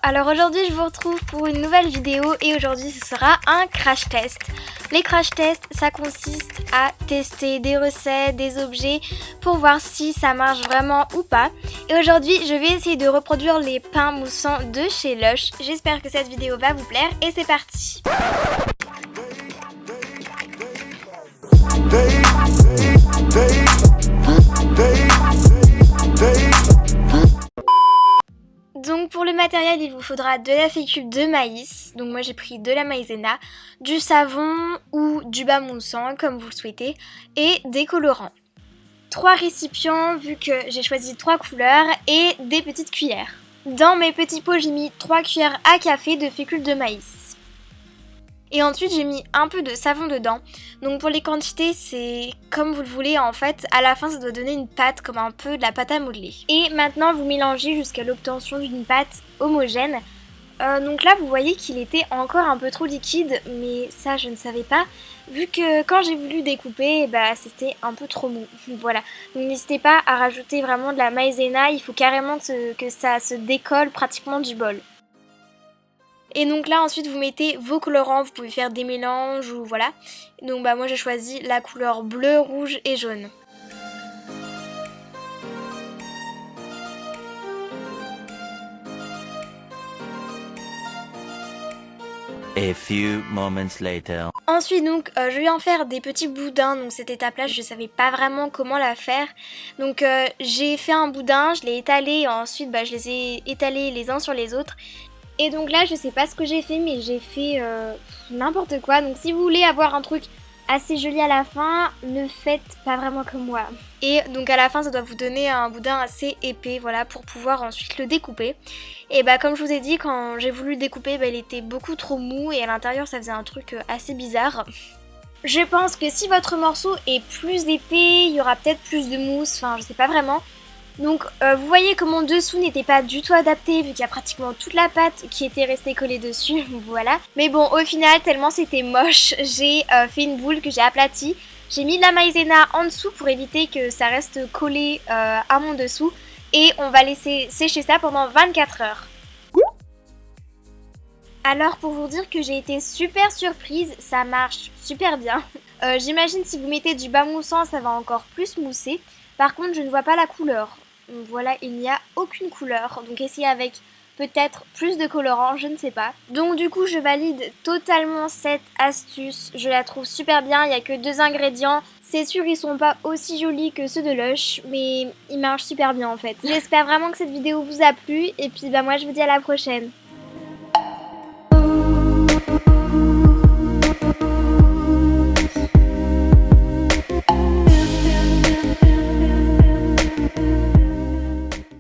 alors aujourd'hui je vous retrouve pour une nouvelle vidéo et aujourd'hui ce sera un crash test. Les crash tests ça consiste à tester des recettes, des objets pour voir si ça marche vraiment ou pas. Et aujourd'hui je vais essayer de reproduire les pains moussants de chez Lush. J'espère que cette vidéo va vous plaire et c'est parti. Donc pour le matériel il vous faudra de la fécule de maïs, donc moi j'ai pris de la maïzena, du savon ou du bas moussant comme vous le souhaitez et des colorants. 3 récipients vu que j'ai choisi 3 couleurs et des petites cuillères. Dans mes petits pots j'ai mis 3 cuillères à café de fécule de maïs. Et ensuite j'ai mis un peu de savon dedans. Donc pour les quantités c'est comme vous le voulez en fait. À la fin ça doit donner une pâte comme un peu de la pâte à modeler. Et maintenant vous mélangez jusqu'à l'obtention d'une pâte homogène. Donc là vous voyez qu'il était encore un peu trop liquide. Mais ça je ne savais pas. Vu que quand j'ai voulu découper c'était un peu trop mou. Voilà. Donc n'hésitez pas à rajouter vraiment de la maïzena. Il faut carrément que ça se décolle pratiquement du bol. Et donc là ensuite vous mettez vos colorants, vous pouvez faire des mélanges ou voilà. Donc moi j'ai choisi la couleur bleu, rouge et jaune. A few moments later. Ensuite donc je vais en faire des petits boudins, donc cette étape là je savais pas vraiment comment la faire. Donc j'ai fait un boudin, je l'ai étalé et ensuite je les ai étalés les uns sur les autres. Et donc là je sais pas ce que j'ai fait mais j'ai fait n'importe quoi. Donc si vous voulez avoir un truc assez joli à la fin, ne faites pas vraiment comme moi. Et donc à la fin ça doit vous donner un boudin assez épais, voilà, pour pouvoir ensuite le découper. Et comme je vous ai dit, quand j'ai voulu le découper, il était beaucoup trop mou et à l'intérieur ça faisait un truc assez bizarre. Je pense que si votre morceau est plus épais, il y aura peut-être plus de mousse, enfin je sais pas vraiment. Donc vous voyez que mon dessous n'était pas du tout adapté vu qu'il y a pratiquement toute la pâte qui était restée collée dessus, voilà. Mais bon au final tellement c'était moche, j'ai fait une boule que j'ai aplatie. J'ai mis de la maïzena en dessous pour éviter que ça reste collé à mon dessous. Et on va laisser sécher ça pendant 24 heures. Alors pour vous dire que j'ai été super surprise, ça marche super bien. J'imagine si vous mettez du bas moussant ça va encore plus mousser. Par contre je ne vois pas la couleur. Voilà, il n'y a aucune couleur, donc essayez avec peut-être plus de colorant, je ne sais pas. Donc du coup je valide totalement cette astuce, je la trouve super bien, il n'y a que 2 ingrédients. C'est sûr ils sont pas aussi jolis que ceux de Lush, mais ils marchent super bien en fait. J'espère vraiment que cette vidéo vous a plu, et puis moi je vous dis à la prochaine.